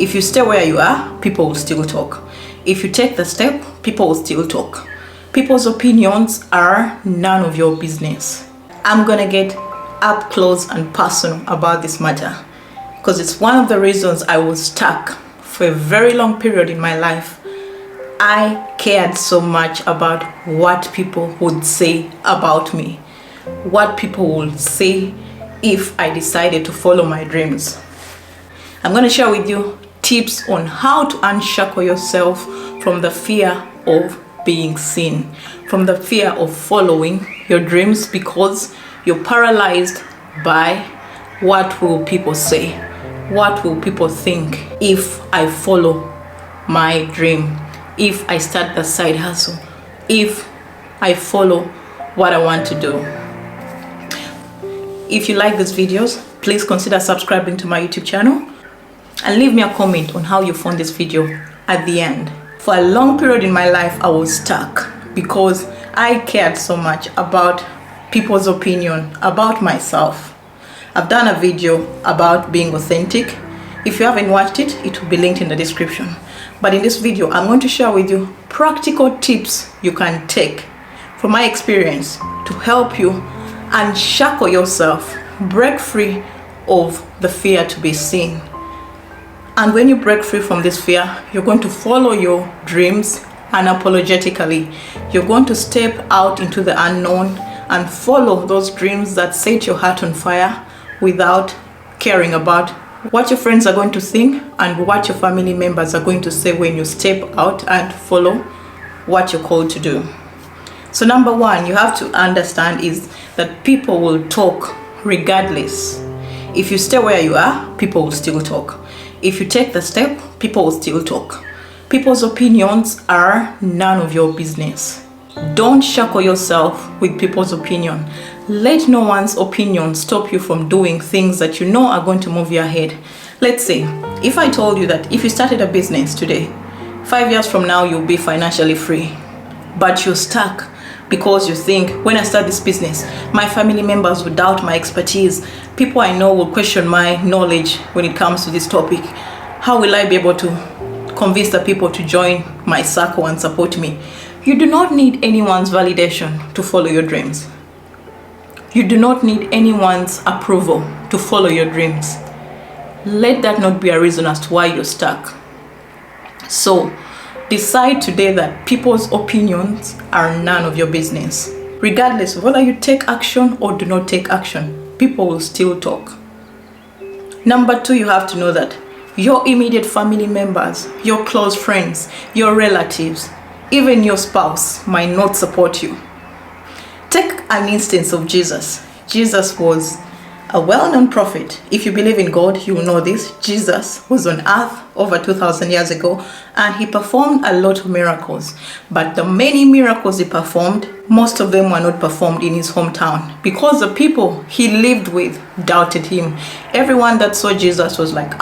If you stay where you are, people will still talk. If you take the step, people will still talk. People's opinions are none of your business. I'm gonna get up close and personal about this matter because it's one of the reasons I was stuck for a very long period in my life. I cared so much about what people would say about me, what people would say if I decided to follow my dreams. I'm going to share with you tips on how to unshackle yourself from the fear of being seen, from the fear of following your dreams because you're paralyzed by what will people say, what will people think if I follow my dream, if I start the side hustle, if I follow what I want to do. If you like these videos, please consider subscribing to my YouTube channel and leave me a comment on how you found this video at the end. For a long period in my life, I was stuck because I cared so much about people's opinion about myself. I've done a video about being authentic. If you haven't watched it, it will be linked in the description. But in this video, I'm going to share with you practical tips you can take from my experience to help you unshackle yourself, break free of the fear to be seen. And when you break free from this fear, you're going to follow your dreams unapologetically. You're going to step out into the unknown and follow those dreams that set your heart on fire without caring about what your friends are going to think and what your family members are going to say when you step out and follow what you're called to do. So number one, you have to understand is that people will talk regardless. If you stay where you are, people will still talk. If you take the step, people will still talk. People's opinions are none of your business. Don't shackle yourself with people's opinion. Let no one's opinion stop you from doing things that you know are going to move you ahead. Let's say, if I told you that if you started a business today, 5 years from now, you'll be financially free, but you're stuck because you think, when I start this business, my family members will doubt my expertise. People I know will question my knowledge when it comes to this topic. How will I be able to convince the people to join my circle and support me? You do not need anyone's validation to follow your dreams. You do not need anyone's approval to follow your dreams. Let that not be a reason as to why you're stuck. So, decide today that people's opinions are none of your business. Regardless of whether you take action or do not take action, people will still talk. Number two, you have to know that your immediate family members, your close friends, your relatives, even your spouse might not support you. Take an instance of Jesus. Jesus was a well-known prophet. If you believe in God, you will know this. Jesus was on earth over 2,000 years ago and he performed a lot of miracles. But the many miracles he performed, most of them were not performed in his hometown because the people he lived with doubted him. Everyone that saw Jesus was like,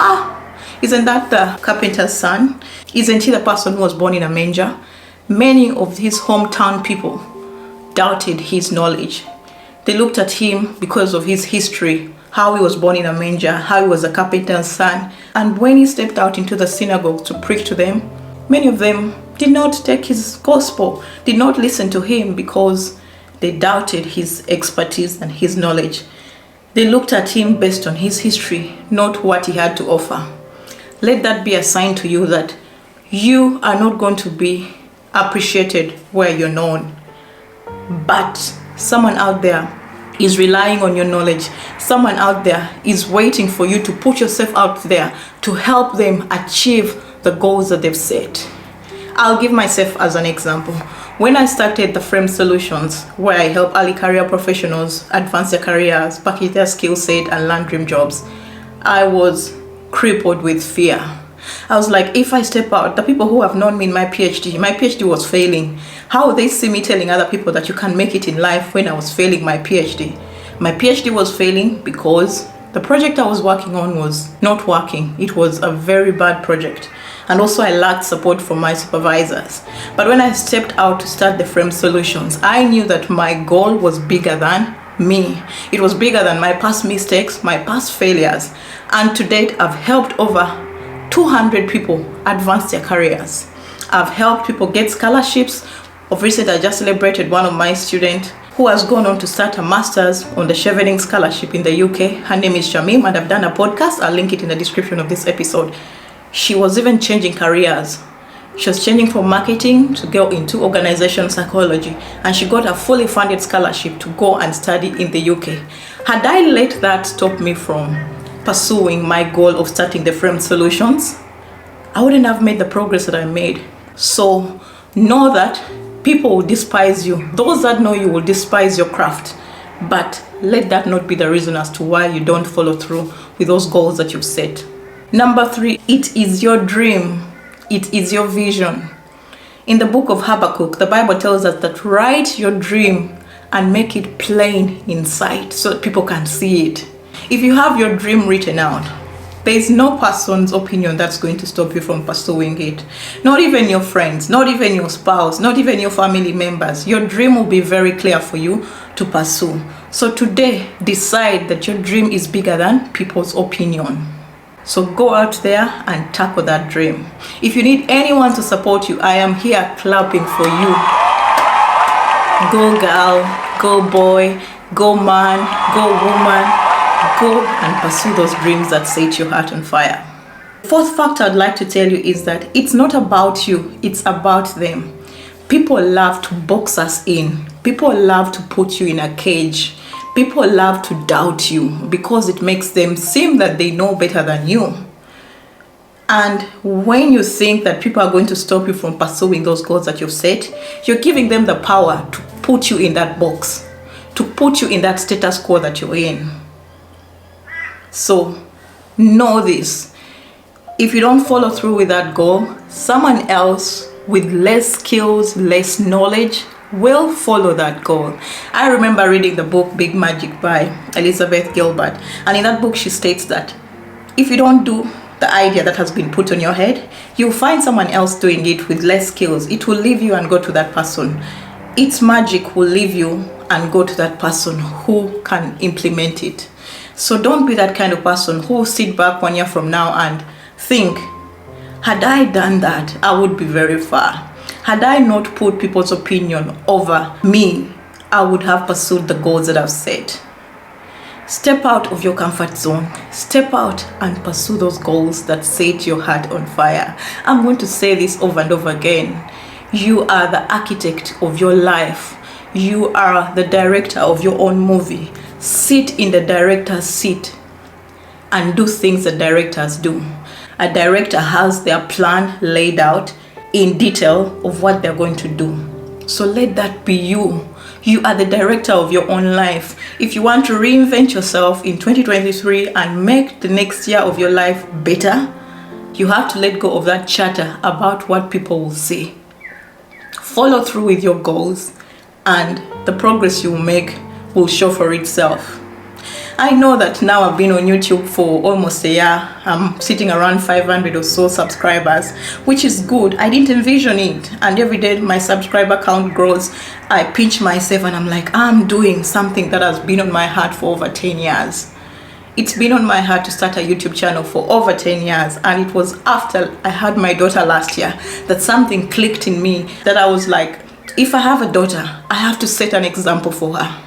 isn't that the carpenter's son? Isn't he the person who was born in a manger? Many of his hometown people doubted his knowledge. They looked at him because of his history, how he was born in a manger, how he was a carpenter's son. And when he stepped out into the synagogue to preach to them, many of them did not take his gospel, did not listen to him because they doubted his expertise and his knowledge. They looked at him based on his history, not what he had to offer. Let that be a sign to you that you are not going to be appreciated where you're known. But someone out there is relying on your knowledge. Someone out there is waiting for you to put yourself out there to help them achieve the goals that they've set. I'll give myself as an example. When I started the Frame Solutions, where I help early career professionals advance their careers, package their skill set and land dream jobs, I was crippled with fear. I was like, if I step out, the people who have known me in my PhD was failing. How would they see me telling other people that you can make it in life when I was failing my PhD? My PhD was failing because the project I was working on was not working. It was a very bad project. And also I lacked support from my supervisors. But when I stepped out to start the Frame Solutions, I knew that my goal was bigger than me. It was bigger than my past mistakes, my past failures. And to date, I've helped over 200 people advance their careers. I've helped people get scholarships. Of recent, I just celebrated one of my students who has gone on to start a master's on the Chevening Scholarship in the UK. Her name is Shamim, and I've done a podcast. I'll link it in the description of this episode. She was even changing careers. She was changing from marketing to go into organizational psychology, and she got a fully funded scholarship to go and study in the UK. Had I let that stop me from pursuing my goal of starting the Framed Solutions, I wouldn't have made the progress that I made. So know that people will despise you. Those that know you will despise your craft, but let that not be the reason as to why you don't follow through with those goals that you've set. Number 3, it is your dream. It is your vision. In the book of Habakkuk, the Bible tells us that write your dream and make it plain in sight so that people can see it. If you have your dream written out, there is no person's opinion that's going to stop you from pursuing it. Not even your friends, not even your spouse, not even your family members. Your dream will be very clear for you to pursue. So today, decide that your dream is bigger than people's opinion. So go out there and tackle that dream. If you need anyone to support you, I am here clapping for you. Go girl, go boy, go man, go woman. Go and pursue those dreams that set your heart on fire. Fourth factor I'd like to tell you is that it's not about you, it's about them. People love to box us in. People love to put you in a cage. People love to doubt you because it makes them seem that they know better than you. And when you think that people are going to stop you from pursuing those goals that you've set, you're giving them the power to put you in that box, to put you in that status quo that you're in. So know this. If you don't follow through with that goal, someone else with less skills, less knowledge will follow that goal. I remember reading the book Big Magic by Elizabeth Gilbert, and in that book she states that if you don't do the idea that has been put on your head, you'll find someone else doing it with less skills. It will leave you and go to that person. Its magic will leave you and go to that person who can implement it. So don't be that kind of person who will sit back 1 year from now and think, had I done that, I would be very far. Had I not put people's opinion over me, I would have pursued the goals that I've set. Step out of your comfort zone. Step out and pursue those goals that set your heart on fire. I'm going to say this over and over again. You are the architect of your life. You are the director of your own movie. Sit in the director's seat and do things that directors do. A director has their plan laid out in detail of what they're going to do. So let that be you. You are the director of your own life. If you want to reinvent yourself in 2023 and make the next year of your life better, you have to let go of that chatter about what people will say. Follow through with your goals, and the progress you make will show for itself. I know that now I've been on YouTube for almost a year. I'm sitting around 500 or so subscribers, which is good. I didn't envision it. And every day my subscriber count grows. I pinch myself and I'm like, I'm doing something that has been on my heart for over 10 years. It's been on my heart to start a YouTube channel for over 10 years. And it was after I had my daughter last year that something clicked in me, that I was like, if I have a daughter, I have to set an example for her.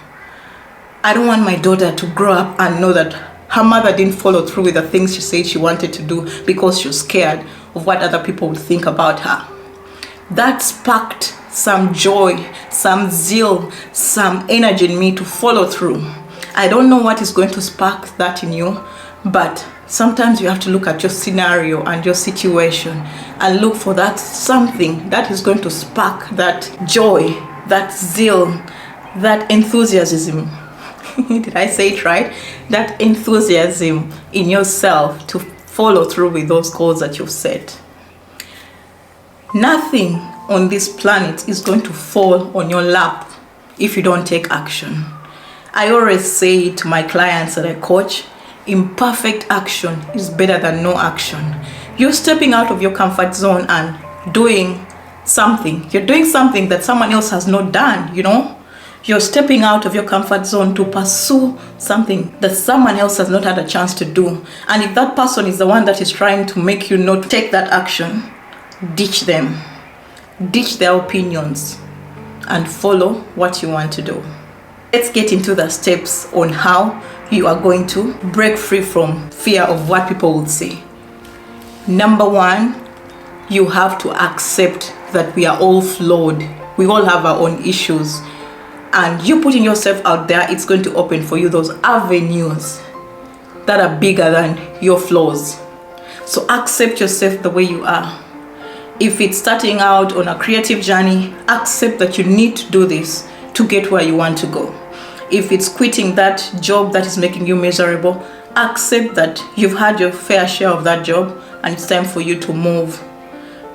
I don't want my daughter to grow up and know that her mother didn't follow through with the things she said she wanted to do because she was scared of what other people would think about her. That sparked some joy, some zeal, some energy in me to follow through. I don't know what is going to spark that in you, but sometimes you have to look at your scenario and your situation and look for that something that is going to spark that joy, that zeal, that enthusiasm. Did I say it right? That enthusiasm in yourself to follow through with those goals that you've set. Nothing on this planet is going to fall on your lap if you don't take action. I always say to my clients that I coach, imperfect action is better than no action. You're stepping out of your comfort zone and doing something. You're doing something that someone else has not done, You're stepping out of your comfort zone to pursue something that someone else has not had a chance to do. And if that person is the one that is trying to make you not take that action, ditch them. Ditch their opinions and follow what you want to do. Let's get into the steps on how you are going to break free from fear of what people will say. Number one, you have to accept that we are all flawed. We all have our own issues. And you putting yourself out there, it's going to open for you those avenues that are bigger than your flaws. So accept yourself the way you are. If it's starting out on a creative journey, accept that you need to do this to get where you want to go. If it's quitting that job that is making you miserable, accept that you've had your fair share of that job and it's time for you to move.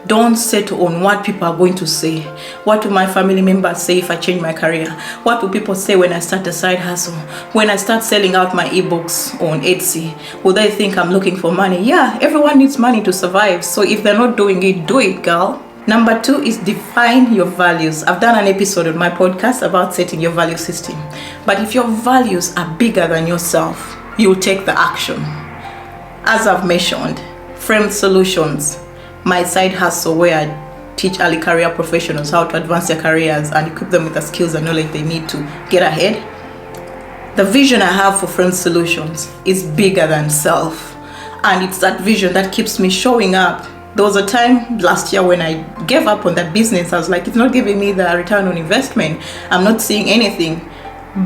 Don't settle on what people are going to say. What do my family members say if I change my career? What do people say when I start a side hustle? When I start selling out my ebooks on Etsy? Will they think I'm looking for money? Yeah, everyone needs money to survive. So if they're not doing it, do it, girl. Number two is define your values. I've done an episode on my podcast about setting your value system. But if your values are bigger than yourself, you'll take the action. As I've mentioned, Framed Solutions, my side hustle where I teach early career professionals how to advance their careers and equip them with the skills and knowledge they need to get ahead. The vision I have for Framed Solutions is bigger than self. And it's that vision that keeps me showing up. There was a time last year when I gave up on that business. I was like, it's not giving me the return on investment. I'm not seeing anything.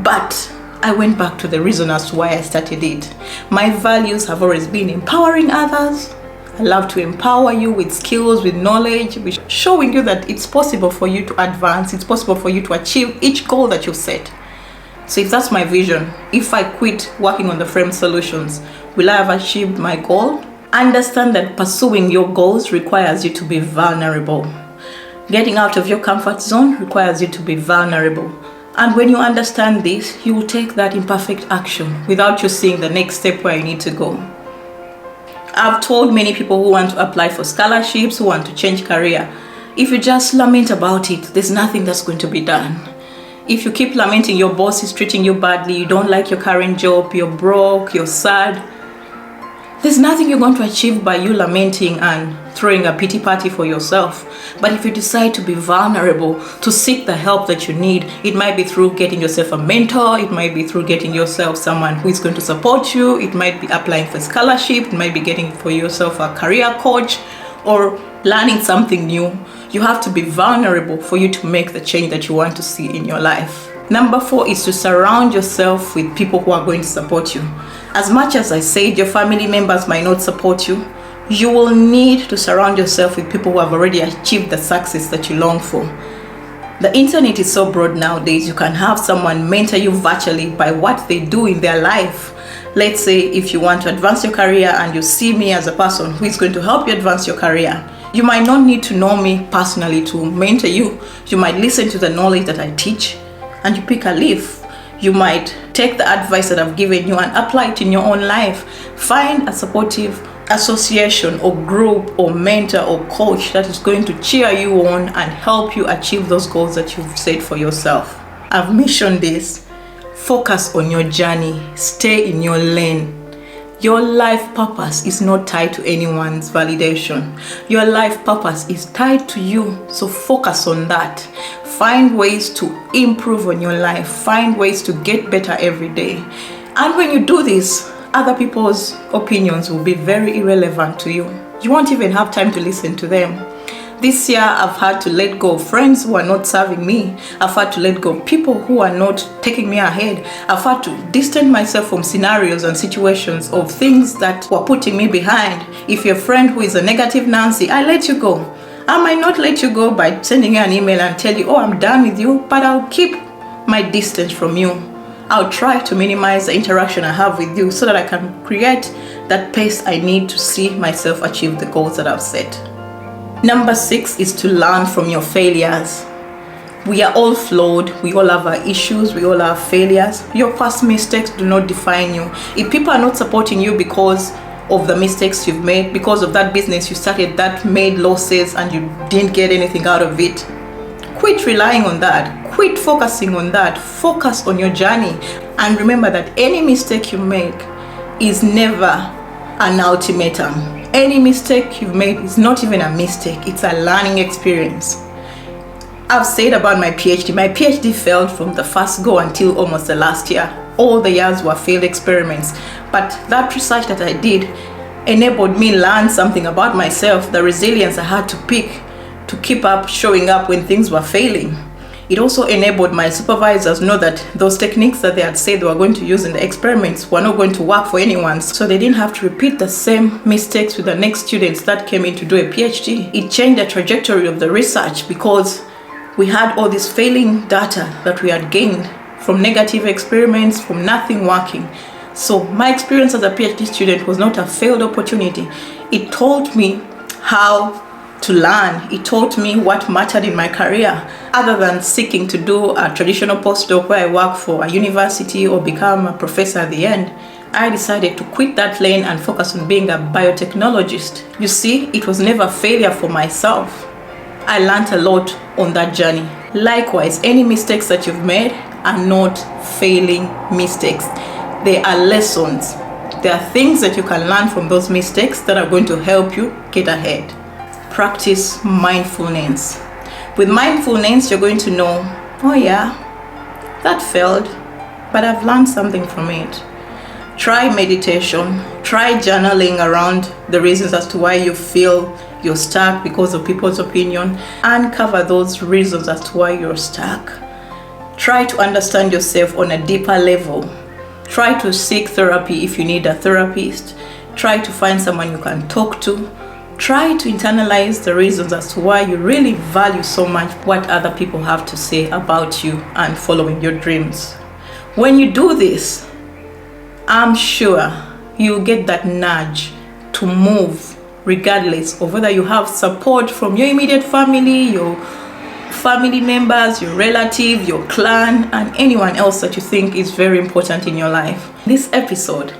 But I went back to the reason as to why I started it. My values have always been empowering others. I love to empower you with skills, with knowledge, with showing you that it's possible for you to advance. It's possible for you to achieve each goal that you set. So if that's my vision, if I quit working on the Framed Solutions, will I have achieved my goal? Understand that pursuing your goals requires you to be vulnerable. Getting out of your comfort zone requires you to be vulnerable. And when you understand this, you will take that imperfect action without you seeing the next step where you need to go. I've told many people who want to apply for scholarships, who want to change career, if you just lament about it, there's nothing that's going to be done. If you keep lamenting your boss is treating you badly, you don't like your current job, you're broke, you're sad, there's nothing you're going to achieve by you lamenting and throwing a pity party for yourself. But if you decide to be vulnerable, to seek the help that you need, it might be through getting yourself a mentor, it might be through getting yourself someone who is going to support you, it might be applying for scholarship, it might be getting for yourself a career coach, or learning something new. You have to be vulnerable for you to make the change that you want to see in your life. Number 4 is to surround yourself with people who are going to support you. As much as I said your family members might not support you, you will need to surround yourself with people who have already achieved the success that you long for. The internet is so broad nowadays, you can have someone mentor you virtually by what they do in their life. Let's say if you want to advance your career and you see me as a person who is going to help you advance your career, you might not need to know me personally to mentor you. You might listen to the knowledge that I teach and you pick a leaf. You might take the advice that I've given you and apply it in your own life. Find a supportive association or group or mentor or coach that is going to cheer you on and help you achieve those goals that you've set for yourself. I've mentioned this. Focus on your journey. Stay in your lane. Your life purpose is not tied to anyone's validation. Your life purpose is tied to you. So focus on that. Find ways to improve on your life. Find ways to get better every day. And when you do this, other people's opinions will be very irrelevant to you. You won't even have time to listen to them. This year, I've had to let go of friends who are not serving me. I've had to let go of people who are not taking me ahead. I've had to distance myself from scenarios and situations of things that were putting me behind. If you're a friend who is a negative Nancy, I let you go. I might not let you go by sending you an email and tell you, oh, I'm done with you, but I'll keep my distance from you. I'll try to minimize the interaction I have with you so that I can create that pace I need to see myself achieve the goals that I've set. Number 6 is to learn from your failures. We are all flawed. We all have our issues. We all have failures. Your past mistakes do not define you. If people are not supporting you because of the mistakes you've made, because of that business you started that made losses and you didn't get anything out of it, quit relying on that. quit focusing on that. Focus on your journey, and remember that any mistake you make is never an ultimatum. Any mistake you've made is not even a mistake, it's a learning experience. I've said about my PhD failed from the first go until almost the last year. All the years were failed experiments, but that research that I did enabled me learn something about myself, the resilience I had to pick to keep up showing up when things were failing. It also enabled my supervisors know that those techniques that they had said they were going to use in the experiments were not going to work for anyone, so they didn't have to repeat the same mistakes with the next students that came in to do a PhD. It changed the trajectory of the research because we had all this failing data that we had gained from negative experiments, from nothing working. So my experience as a PhD student was not a failed opportunity. It taught me how to learn. It taught me what mattered in my career. Other than seeking to do a traditional postdoc where I work for a university or become a professor at the end, I decided to quit that lane and focus on being a biotechnologist. You see, it was never failure for myself. I learned a lot on that journey. Likewise, any mistakes that you've made are not failing mistakes. They are lessons. There are things that you can learn from those mistakes that are going to help you get ahead. Practice mindfulness. With mindfulness, you're going to know, oh yeah, that failed, but I've learned something from it. Try meditation, try journaling around the reasons as to why you feel you're stuck because of people's opinion. Uncover those reasons as to why you're stuck. Try to understand yourself on a deeper level. Try to seek therapy if you need a therapist. Try to find someone you can talk to. Try to internalize the reasons as to why you really value so much what other people have to say about you and following your dreams. When you do this, I'm sure you'll get that nudge to move regardless of whether you have support from your immediate family, your family members, your relative, your clan, and anyone else that you think is very important in your life. This episode,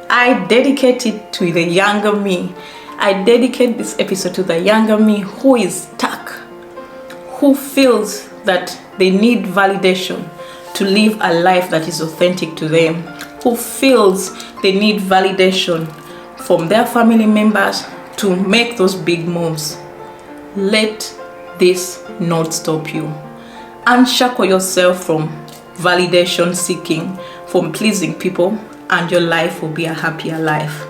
I dedicate it to the younger me. I dedicate this episode to the younger me who is stuck, who feels that they need validation to live a life that is authentic to them, who feels they need validation from their family members to make those big moves. Let this not stop you. Unshackle yourself from validation seeking, from pleasing people, and your life will be a happier life.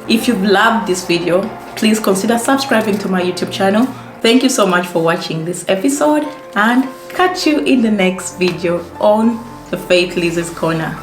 If you've loved this video, please consider subscribing to my YouTube channel. Thank you so much for watching this episode, and catch you in the next video on the Faith Liz's Corner.